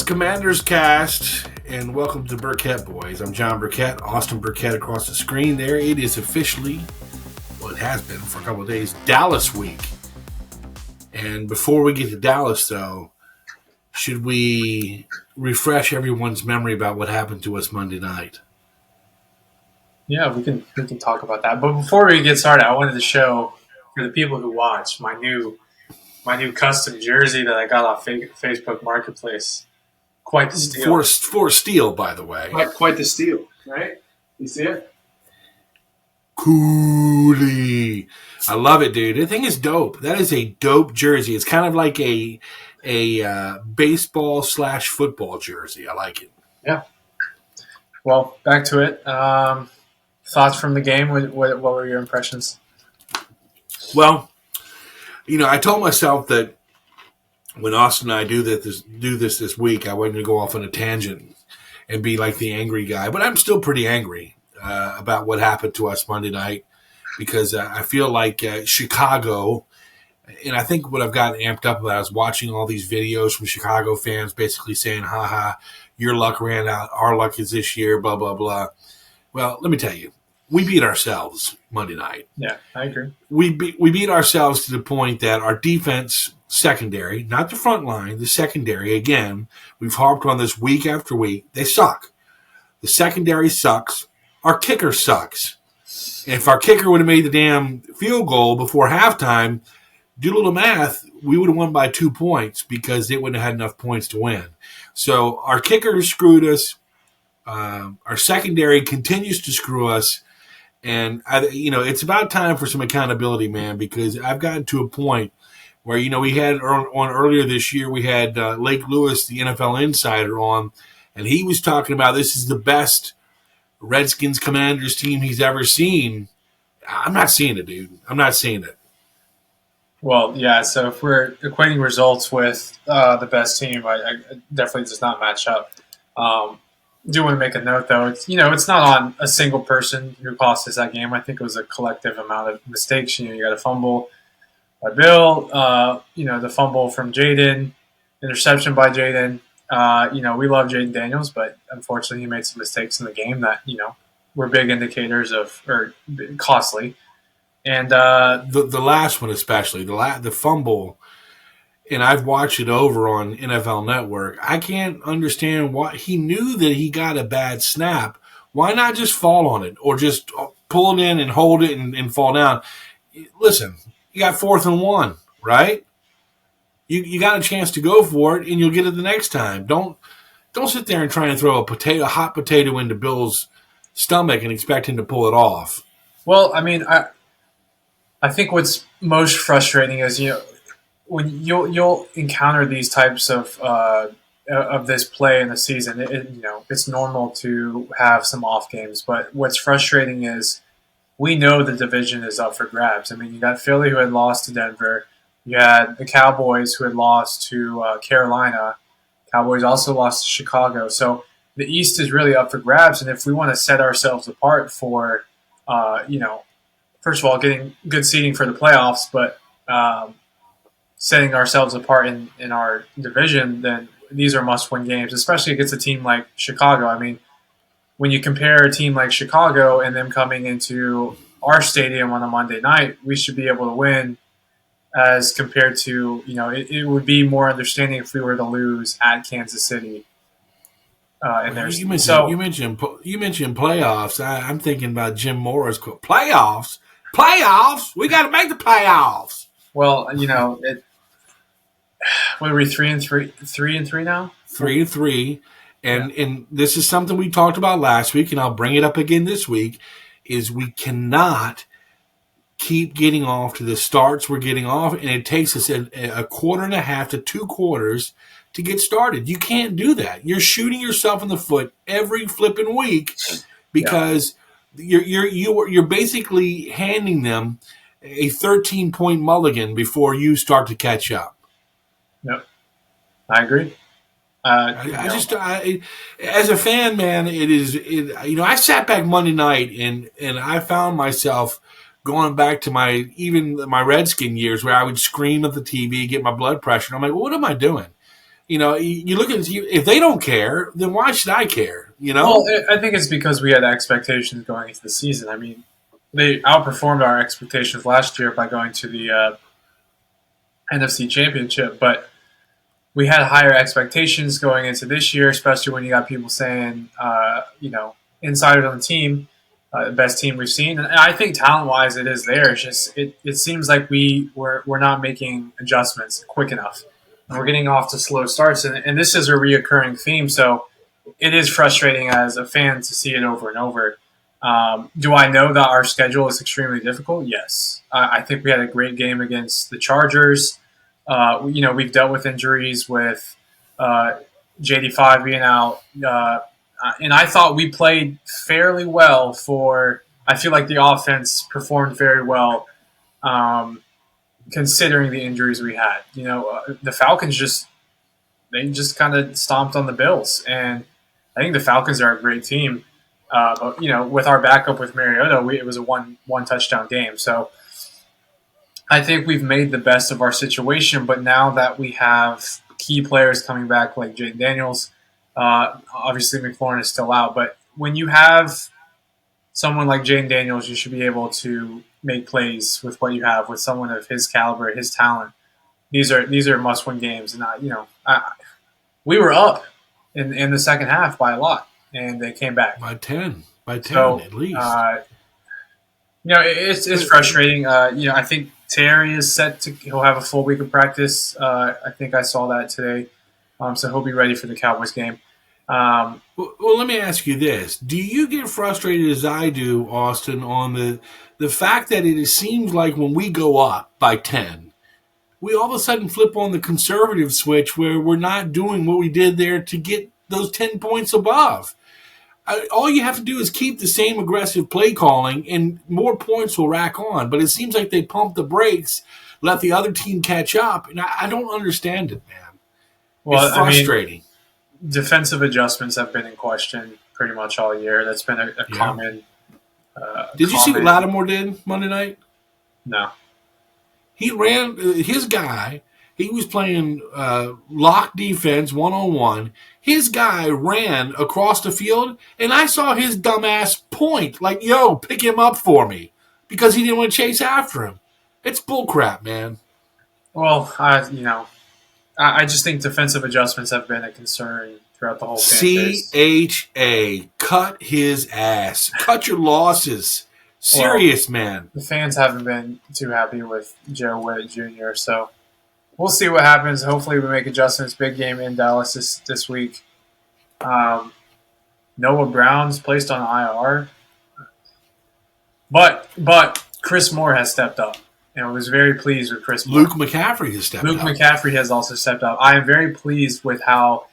Commanders Cast, and welcome to Burkett Boys. I'm John Burkett, Austin Burkett across the screen there. It is officially, well, it has been for a couple of days, Dallas week. And before we get to Dallas, though, should we refresh everyone's memory about what happened to us Monday night? Yeah, we can talk about that. But before we get started, I wanted to show for the people who watch my new custom jersey that I got off Facebook Marketplace. Quite the steal. For steel, by the way. Quite the steal, right? You see it? Cooley. I love it, dude. The thing is dope. That is a dope jersey. It's kind of like a baseball / football jersey. I like it. Yeah. Well, back to it. Thoughts from the game? What were your impressions? Well, I told myself that when Austin and I do this week, I wasn't going to go off on a tangent and be like the angry guy. But I'm still pretty angry about what happened to us Monday night because I feel like Chicago, and I think what I've gotten amped up about is watching all these videos from Chicago fans basically saying, haha, your luck ran out, our luck is this year, blah, blah, blah. Well, let me tell you, we beat ourselves Monday night. Yeah, I agree. We beat ourselves to the point that our defense secondary, not the front line, the secondary, again, we've harped on this week after week, they suck. The secondary sucks. Our kicker sucks. And if our kicker would have made the damn field goal before halftime, do a little math, we would have won by 2 points because they wouldn't have had enough points to win. So our kicker screwed us. Our secondary continues to screw us. And, it's about time for some accountability, man, because I've gotten to a point where, we had on earlier this year, we had Lake Lewis, the NFL insider, on, and he was talking about this is the best Redskins Commanders team he's ever seen. I'm not seeing it, dude. I'm not seeing it. Well, yeah, so if we're equating results with the best team, I definitely does not match up. Do want to make a note, though. It's it's not on a single person who cost us that game. I think it was a collective amount of mistakes. You got a fumble by Bill, the fumble from Jaden, interception by Jaden. We love Jaden Daniels, but unfortunately he made some mistakes in the game that, were big indicators of, or costly. And the last one especially, the fumble, and I've watched it over on NFL Network. I can't understand why he knew that he got a bad snap. Why not just fall on it or just pull it in and hold it and fall down? Listen, you got 4th and 1, right? You got a chance to go for it, and you'll get it the next time. Don't sit there and try and throw a hot potato into Bill's stomach and expect him to pull it off. Well, I mean, I think what's most frustrating is when you'll encounter these types of this play in the season. It's normal to have some off games, but what's frustrating is we know the division is up for grabs. I mean, you got Philly who had lost to Denver. You had the Cowboys who had lost to Carolina. Cowboys also lost to Chicago. So the East is really up for grabs. And if we want to set ourselves apart for, first of all, getting good seeding for the playoffs, but setting ourselves apart in our division, then these are must-win games, especially against a team like Chicago. I mean, when you compare a team like Chicago and them coming into our stadium on a Monday night, we should be able to win as compared to, it would be more understanding if we were to lose at Kansas City. You mentioned playoffs. I'm thinking about Jim Morris. Playoffs? We got to make the playoffs. Well, what are we, 3-3 now? 3-3. And this is something we talked about last week, and I'll bring it up again this week, is we cannot keep getting off to the starts we're getting off, and it takes us a quarter and a half to 2 quarters to get started. You can't do that. You're shooting yourself in the foot every flipping week because you're basically handing them a 13-point mulligan before you start to catch up. Yep, I agree. As a fan, man, I sat back Monday night and I found myself going back to my Redskin years where I would scream at the TV, get my blood pressure. And I'm like, well, what am I doing? You look at it, if they don't care, then why should I care? Well, I think it's because we had expectations going into the season. I mean, they outperformed our expectations last year by going to the NFC Championship, but we had higher expectations going into this year, especially when you got people saying, insiders on the team, the best team we've seen. And I think talent-wise, it is there. It's just it seems like we're not making adjustments quick enough. And we're getting off to slow starts, and this is a reoccurring theme. So it is frustrating as a fan to see it over and over. Do I know that our schedule is extremely difficult? Yes. I think we had a great game against the Chargers. We've dealt with injuries with JD5 being out. And I thought we played fairly well I feel like the offense performed very well considering the injuries we had. The Falcons they just kind of stomped on the Bills. And I think the Falcons are a great team. But, with our backup with Mariota, it was a one touchdown game. So I think we've made the best of our situation. But now that we have key players coming back like Jaden Daniels, obviously McLaurin is still out. But when you have someone like Jaden Daniels, you should be able to make plays with what you have with someone of his caliber, his talent. These are must-win games. And, we were up in the second half by a lot. And they came back by 10 so, at least. It's frustrating. I think Terry is he'll have a full week of practice. I think I saw that today. So he'll be ready for the Cowboys game. Well, let me ask you this. Do you get frustrated as I do, Austin, on the fact that it seems like when we go up by 10, we all of a sudden flip on the conservative switch where we're not doing what we did there to get those 10 points above? All you have to do is keep the same aggressive play calling, and more points will rack on. But it seems like they pump the brakes, let the other team catch up, and I don't understand it, man. Well, it's frustrating. Defensive adjustments have been in question pretty much all year. That's been a common. Did you see what Lattimore did Monday night? No. He ran his guy. He was playing lock defense, one-on-one. His guy ran across the field, and I saw his dumbass point, like, yo, pick him up for me, because he didn't want to chase after him. It's bullcrap, man. Well, I just think defensive adjustments have been a concern throughout the whole CHA, cut his ass. Cut your losses. Serious, man. The fans haven't been too happy with Joe Witt Jr., so we'll see what happens. Hopefully we make adjustments. Big game in Dallas this week. Noah Brown's placed on IR. But Chris Moore has stepped up. I was very pleased with Chris Moore. Luke McCaffrey has stepped up. Luke McCaffrey has also stepped up. I am very pleased with how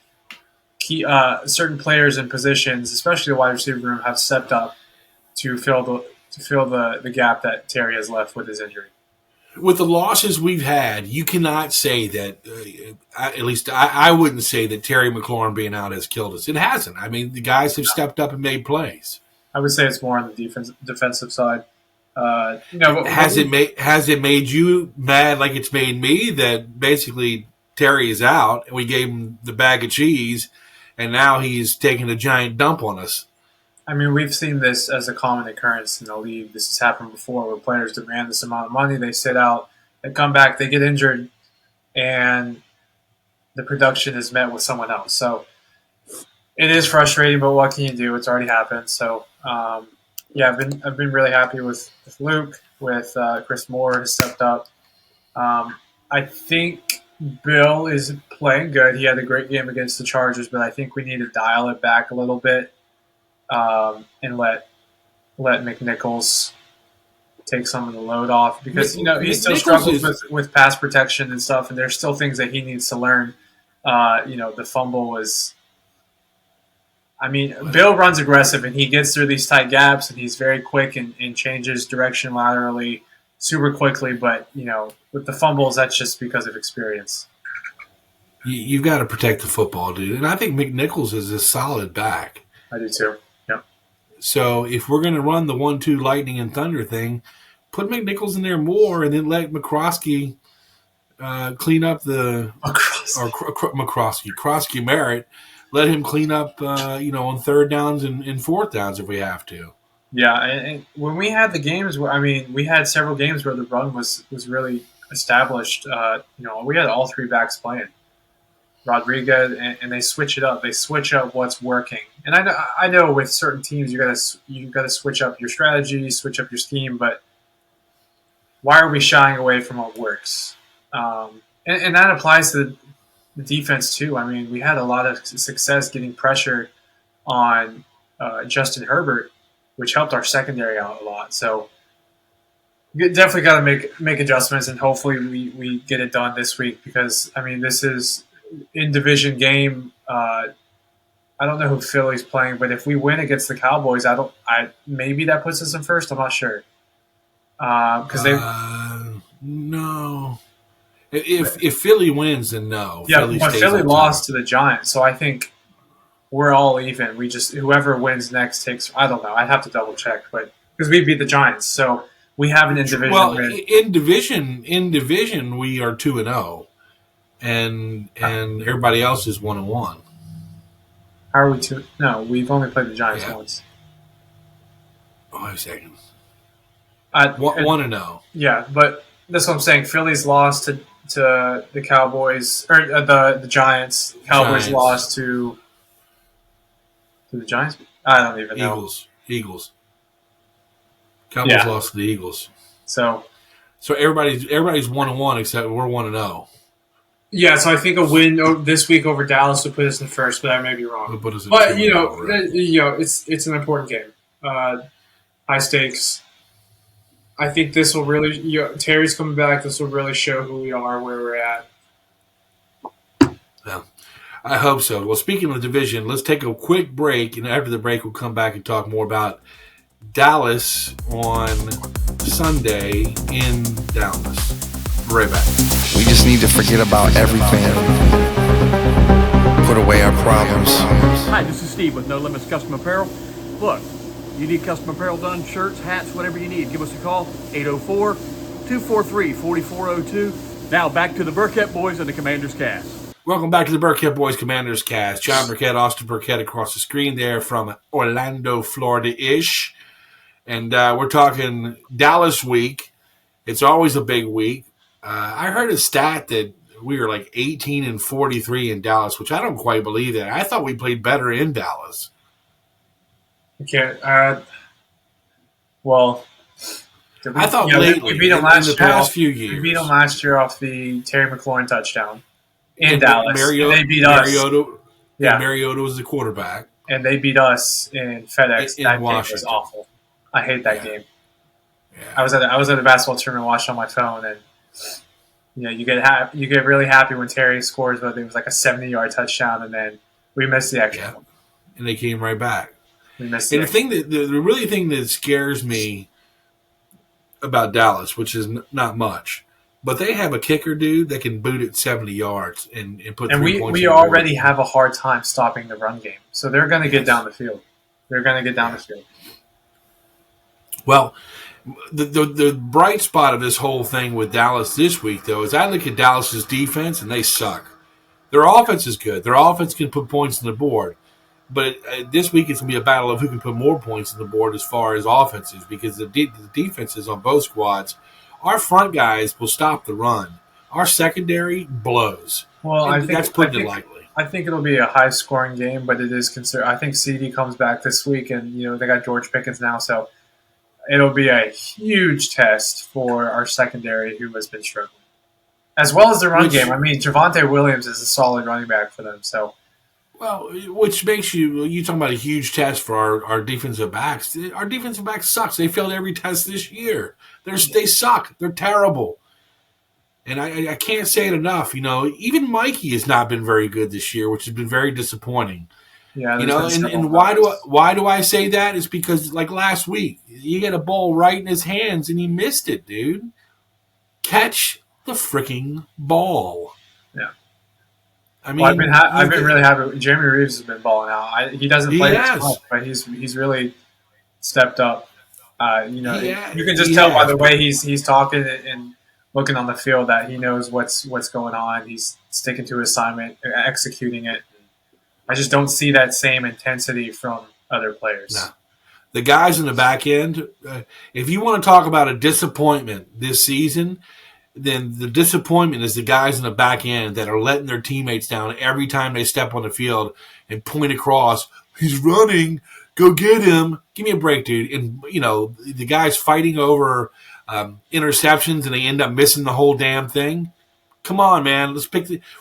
certain players in positions, especially the wide receiver room, have stepped up to fill the gap that Terry has left with his injury. With the losses we've had, you cannot say that, at least I wouldn't say that Terry McLaurin being out has killed us. It hasn't. I mean, the guys have stepped up and made plays. I would say it's more on the defensive side. Has it made you mad like it's made me that basically Terry is out and we gave him the bag of cheese and now he's taking a giant dump on us? I mean, we've seen this as a common occurrence in the league. This has happened before where players demand this amount of money, they sit out, they come back, they get injured, and the production is met with someone else. So it is frustrating, but what can you do? It's already happened. So, I've been really happy with Luke, with Chris Moore has stepped up. I think Bill is playing good. He had a great game against the Chargers, but I think we need to dial it back a little bit. And let McNichols take some of the load off because he still struggles with pass protection and stuff, and there's still things that he needs to learn. The fumble was. I mean, Bill runs aggressive and he gets through these tight gaps and he's very quick and changes direction laterally super quickly. But with the fumbles, that's just because of experience. You've got to protect the football, dude, and I think McNichols is a solid back. I do too. So if we're going to run the 1-2 lightning and thunder thing, put McNichols in there more and then let McCroskey clean up the Across. or McCroskey, Krosky Merritt. Let him clean up, on third downs and fourth downs if we have to. Yeah, and when we had the games, we had several games where the run was really established. We had all three backs playing Rodriguez, and they switch it up. They switch up what's working. And I know with certain teams you gotta switch up your strategy, switch up your scheme. But why are we shying away from what works? And that applies to the defense too. I mean, we had a lot of success getting pressure on Justin Herbert, which helped our secondary out a lot. So we definitely got to make adjustments, and hopefully we get it done this week because, this is in division game. I don't know who Philly's playing, but if we win against the Cowboys, maybe that puts us in first. I'm not sure. No. If Philly wins, then no. Yeah, but Philly lost to the Giants, so I think we're all even. Whoever wins next takes. I don't know. I'd have to double check, but because we beat the Giants, so we have an in division. Well, win. in division, we are 2-0, and everybody else is 1-1. How are we 2? No, we've only played the Giants once. Wait a second. 1-0. Yeah, but that's what I'm saying. Philly's lost to the Cowboys or the Giants. Cowboys lost to the Giants. I don't even know. Eagles. Cowboys lost to the Eagles. So everybody's 1-1 except we're 1-0. Yeah, so I think a win this week over Dallas would put us in first, but I may be wrong. But it's an important game. High stakes. I think this will really. Terry's coming back. This will really show who we are, where we're at. Yeah, I hope so. Well, speaking of the division, let's take a quick break, and after the break, we'll come back and talk more about Dallas on Sunday in Dallas. Be right back. We just need to forget about everything. Put away our problems. Hi, this is Steve with No Limits Custom Apparel. Look, you need custom apparel done, shirts, hats, whatever you need. Give us a call, 804-243-4402. Now back to the Burkett Boys and the Commanders Cast. Welcome back to the Burkett Boys Commanders Cast. John Burkett, Austin Burkett across the screen there from Orlando, Florida-ish. And we're talking Dallas week. It's always a big week. I heard a stat that we were like 18-43 in Dallas, which I don't quite believe that. I thought we played better in Dallas. Okay. Well, I thought lately, we beat them last in the past few years. We beat them last year off the Terry McLaurin touchdown in Dallas. They beat us. Mariota was the quarterback. And they beat us in FedEx. That game was awful. I hate that game. Yeah. I was at the basketball tournament watching on my phone, and you get really happy when Terry scores, but it was like a 70-yard touchdown, and then we missed the extra one. And they came right back. We missed and the thing that scares me about Dallas, which is not much, but they have a kicker, dude, that can boot it 70 yards and put 3 points. We already have a hard time stopping the run game, so they're going to get down the field. The field. Well, the bright spot of this whole thing with Dallas this week, though, is I look at Dallas's defense, and they suck. Their offense is good. Their offense can put points on the board. But this week it's going to be a battle of who can put more points on the board as far as offenses, because the defenses on both squads, our front guys will stop the run. Our secondary blows. Well, that's putting it lightly. I think it'll be a high-scoring game, but it is considered. I think CD comes back this week, and they got George Pickens now, so it'll be a huge test for our secondary, who has been struggling, as well as the run game. I mean, Javonte Williams is a solid running back for them, so. Well, which makes you talking about a huge test for our defensive backs. Our defensive backs sucks. They failed every test this year. They suck. They're terrible. And I can't say it enough. Even Mikey has not been very good this year, which has been very disappointing. Yeah, and why do I say that? Is because like last week, you get a ball right in his hands and he missed it, dude. Catch the freaking ball. Yeah. I mean, I've been really happy. Jeremy Reeves has been balling out. He doesn't play as much, but he's really stepped up. You can just tell by the way he's talking and looking on the field that he knows what's going on. He's sticking to his assignment, executing it. I just don't see that same intensity from other players. No. The guys in the back end, if you want to talk about a disappointment this season, then the disappointment is the guys in the back end that are letting their teammates down every time they step on the field and point across. He's running. Go get him. Give me a break, dude. And, the guys fighting over interceptions and they end up missing the whole damn thing. Come on, man.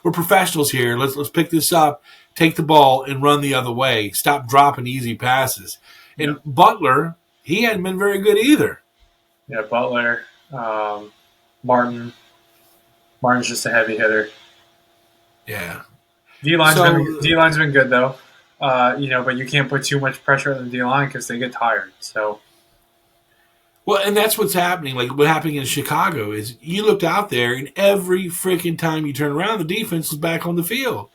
We're professionals here. Let's pick this up, take the ball, and run the other way. Stop dropping easy passes. And Butler, he hadn't been very good either. Yeah, Butler, Martin. Martin's just a heavy hitter. Yeah. D-line's been good, though. But you can't put too much pressure on the D-line because they get tired. So, well, and that's what's happening. Like what happened in Chicago is you looked out there, and every freaking time you turn around, the defense was back on the field.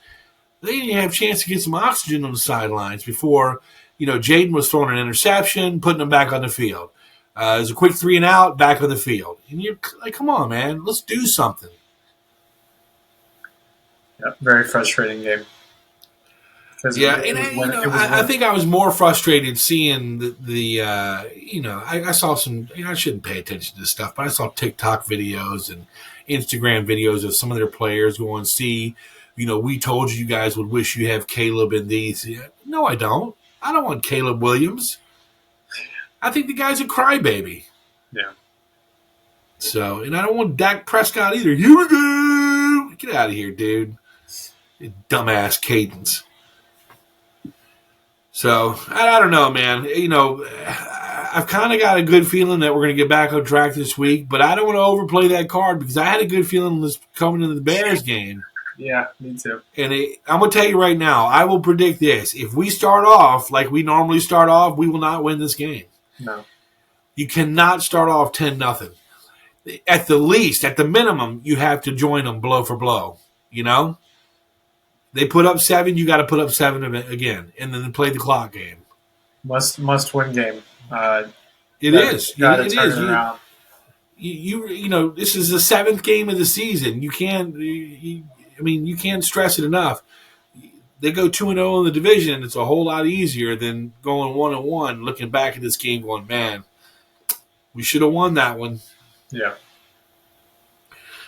They didn't even have a chance to get some oxygen on the sidelines before, Jaden was throwing an interception, putting them back on the field. It was a quick 3-and-out, back on the field. And you're like, come on, man, let's do something. Yeah, very frustrating game. Yeah, I think I was more frustrated seeing I saw some, I shouldn't pay attention to this stuff, but I saw TikTok videos and Instagram videos of some of their players going, see, we told you guys would wish you have Caleb in these. No, I don't. I don't want Caleb Williams. I think the guy's a crybaby. Yeah. So, and I don't want Dak Prescott either. Here we go. Get out of here, dude. Dumbass cadence. So, I don't know, man. I've kind of got a good feeling that we're going to get back on track this week, but I don't want to overplay that card because I had a good feeling this coming into the Bears game. Yeah, me too. And I'm going to tell you right now, I will predict this. If we start off like we normally start off, we will not win this game. No. You cannot start off 10-0. At the least, at the minimum, you have to join them blow for blow, They put up 7, you got to put up 7 again, and then play the clock game. Must win game. It is. Got to It turn is. it around. This is the 7th game of the season. You can't. You can't stress it enough. They go 2-0 in the division, and it's a whole lot easier than going 1-1. Looking back at this game, going, man, we should have won that one. Yeah.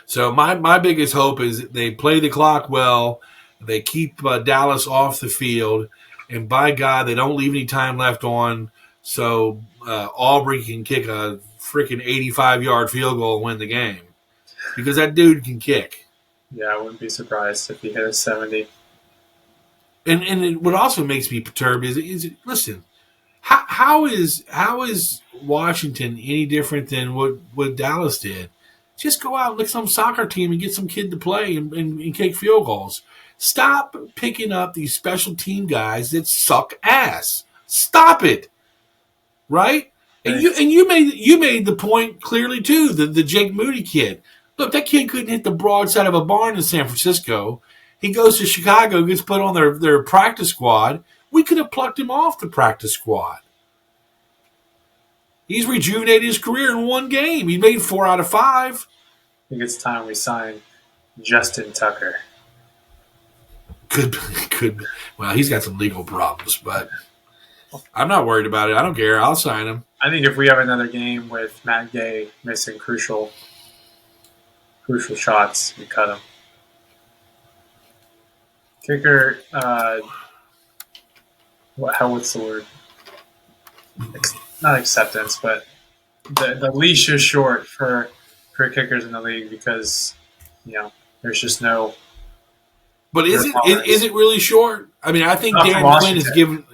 So my biggest hope is they play the clock well. They keep Dallas off the field, and by God, they don't leave any time left on so Aubrey can kick a freaking 85-yard field goal and win the game because that dude can kick. Yeah, I wouldn't be surprised if he hit a 70. And what also makes me perturbed is listen, how is Washington any different than what Dallas did? Just go out and look some soccer team and get some kid to play and kick field goals. Stop picking up these special team guys that suck ass. Stop it. Right? And you made the point clearly too, the Jake Moody kid. Look, that kid couldn't hit the broadside of a barn in San Francisco. He goes to Chicago, gets put on their practice squad. We could have plucked him off the practice squad. He's rejuvenated his career in one game. He made 4 out of 5. I think it's time we sign Justin Tucker. Could be. Well, he's got some legal problems, but I'm not worried about it. I don't care. I'll sign him. I think if we have another game with Matt Gay missing crucial shots, we cut him. Kicker, what's the word? Not acceptance, but the leash is short for kickers in the league because there's just no. But is it really short? I mean, I think Dan Quinn has given.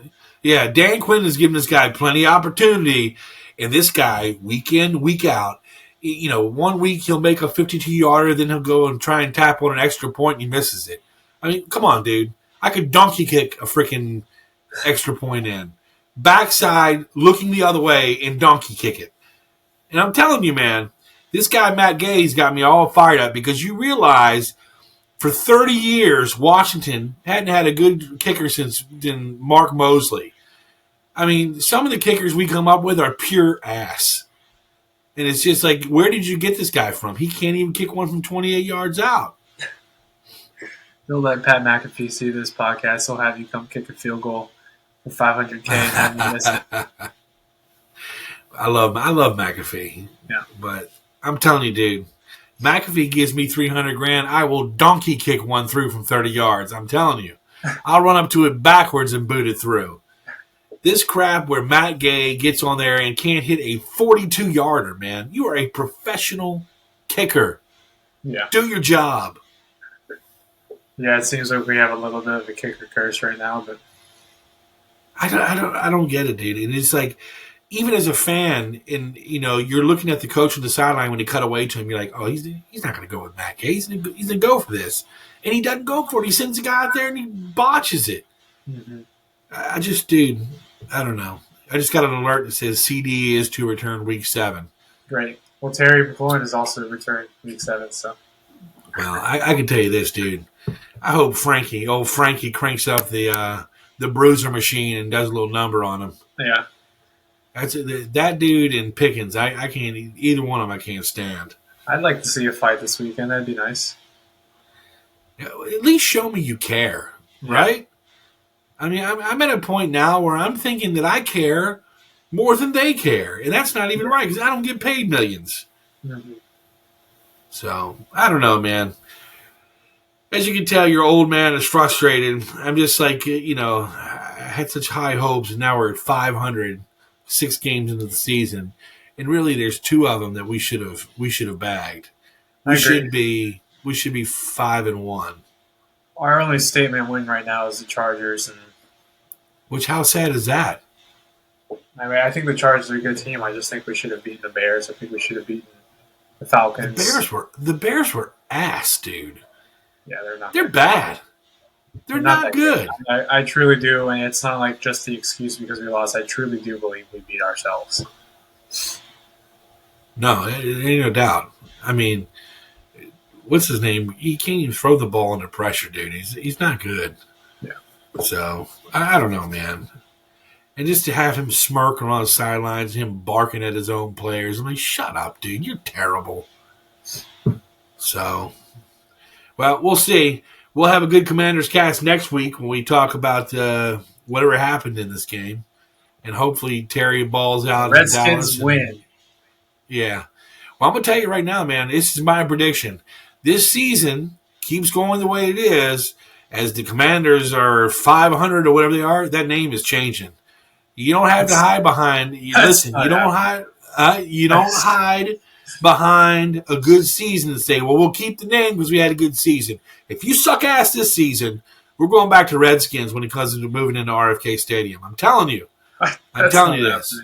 Yeah, Dan Quinn has given this guy plenty of opportunity, and this guy week in, week out. 1 week he'll make a 52-yarder, then he'll go and try and tap on an extra point, and he misses it. I mean, come on, dude. I could donkey kick a freaking extra point in. Backside, looking the other way, and donkey kick it. And I'm telling you, man, this guy Matt Gay's got me all fired up because you realize for 30 years, Washington hadn't had a good kicker since Mark Mosley. I mean, some of the kickers we come up with are pure ass. And it's just like, where did you get this guy from? He can't even kick one from 28 yards out. Don't let Pat McAfee see this podcast. He'll have you come kick a field goal for $500K and have you miss it. I love McAfee. Yeah. But I'm telling you, dude, McAfee gives me $300,000. I will donkey kick one through from 30 yards. I'm telling you. I'll run up to it backwards and boot it through. This crap where Matt Gay gets on there and can't hit a 42-yarder, man. You are a professional kicker. Yeah. Do your job. Yeah, it seems like we have a little bit of a kicker curse right now, but I don't get it, dude. And it's like, even as a fan, and you're looking at the coach on the sideline when he cut away to him, you're like, oh, he's not going to go with Matt Gay. He's going to go for this, and he doesn't go for it. He sends a guy out there and he botches it. mm-hmm. Dude, I don't know. I just got an alert that says CD is to return week 7. Great. Well, Terry McLaurin is also returned week 7, so. Well, I can tell you this, dude. I hope old Frankie cranks up the bruiser machine and does a little number on him. Yeah. That dude and Pickens, I can't, either one of them I can't stand. I'd like to see a fight this weekend. That'd be nice. At least show me you care, right? I mean, I'm at a point now where I'm thinking that I care more than they care, and that's not even right because I don't get paid millions. Mm-hmm. So, I don't know, man. As you can tell, your old man is frustrated. I'm just like, I had such high hopes, and now we're at 500, 6 games into the season, and really, there's 2 of them that we should have bagged. We should be 5-1. Our only statement win right now is the Chargers, and how sad is that? I mean, I think the Chargers are a good team. I just think we should have beaten the Bears. I think we should have beaten the Falcons. The Bears were ass, dude. Yeah, they're not. They're bad. They're not good. I truly do, and it's not like just the excuse because we lost. I truly do believe we beat ourselves. No, ain't no doubt. I mean, what's his name? He can't even throw the ball under pressure, dude. He's not good. Yeah. So I don't know, man. And just to have him smirking on the sidelines, him barking at his own players, I'm like, shut up, dude. You're terrible. So, well, we'll see. We'll have a good Commanders cast next week when we talk about whatever happened in this game. And hopefully Terry balls out. Redskins win. Yeah. Well, I'm going to tell you right now, man, this is my prediction. This season keeps going the way it is. As the Commanders are 500 or whatever they are, that name is changing. You don't have to hide behind. Listen, you don't hide. You don't hide behind a good season and say, "Well, we'll keep the name because we had a good season." If you suck ass this season, we're going back to Redskins when it comes to moving into RFK Stadium. I'm telling you. I'm telling you this.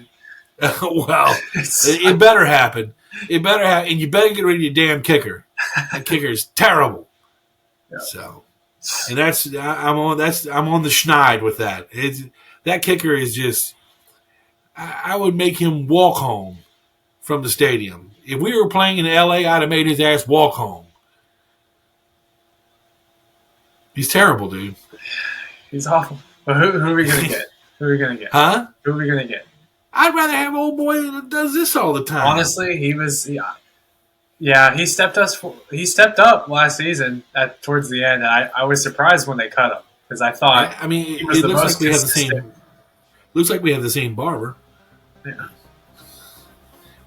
Well, it better happen. It better happen, and you better get rid of your damn kicker. That kicker is terrible. Yeah. So, and I'm on the schneid with that. That kicker is just. I would make him walk home from the stadium. If we were playing in LA, I'd have made his ass walk home. He's terrible, dude. He's awful. But who are we gonna get? Who are we gonna get? Huh? Who are we gonna get? I'd rather have old boy that does this all the time. Honestly, he was. Yeah, he stepped up last season towards the end. And I was surprised when they cut him because I thought. I mean, he was it the looks most like we have the consistent. same. Looks like we have the same barber. Yeah.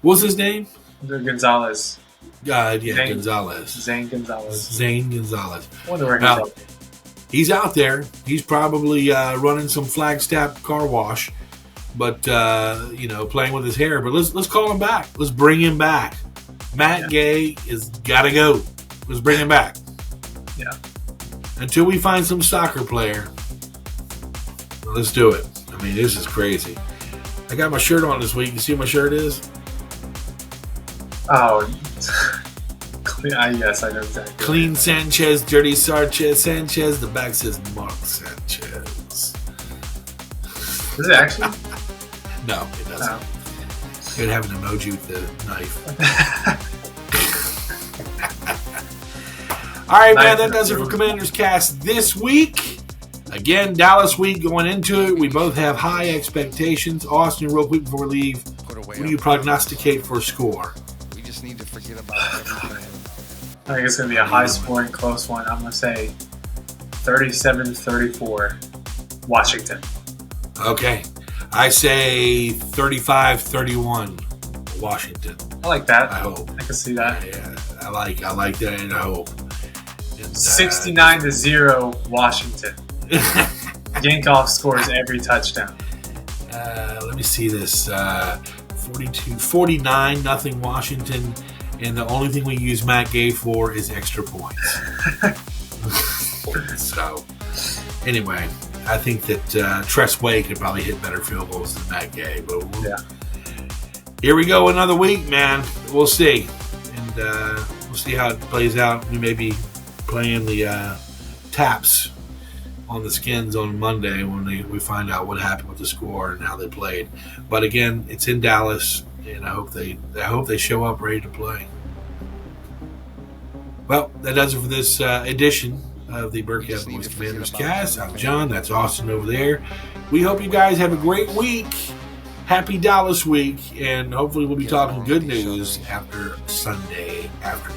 What's his name? Gonzalez. Yeah, Zane. Gonzalez. Zane Gonzalez. Zane Gonzalez. I wonder where he's Now, at. he's out there. He's probably running some Flagstaff car wash, but playing with his hair. But let's call him back. Let's bring him back. Matt Gay is gotta go. Let's bring him back. Yeah. Until we find some soccer player, let's do it. I mean, this is crazy. I got my shirt on this week. You see what my shirt is? Oh. Yes, I know exactly. Clean Sanchez, dirty Sanchez. The back says Mark Sanchez. Is it actually? No, it doesn't. No. It would have an emoji with the knife. All right, man, that does it for Commanders Cast this week. Again, Dallas week going into it. We both have high expectations. Austin, real quick before we leave, What do you prognosticate for a score? We just need to forget about everything. I think it's going to be a high-scoring, close one. I'm going to say 37-34, Washington. Okay. I say 35-31, Washington. I like that. I hope. I can see that. Yeah, I like that, and I hope. And, 69-0, Washington. Yankoff scores every touchdown. Let me see this. 49, nothing Washington. And the only thing we use Matt Gay for is extra points. So, anyway, I think that Tress Way could probably hit better field goals than Matt Gay. But here we go, another week, man. We'll see. And we'll see how it plays out. We may be playing the Taps on the Skins on Monday when we find out what happened with the score and how they played. But again, it's in Dallas, and I hope they show up ready to play. Well, that does it for this edition of the Burkhead Boys Commanders cast. I'm John. That's Austin over there. We hope you guys have a great week. Happy Dallas week, and hopefully we'll be talking good news after Sunday afternoon.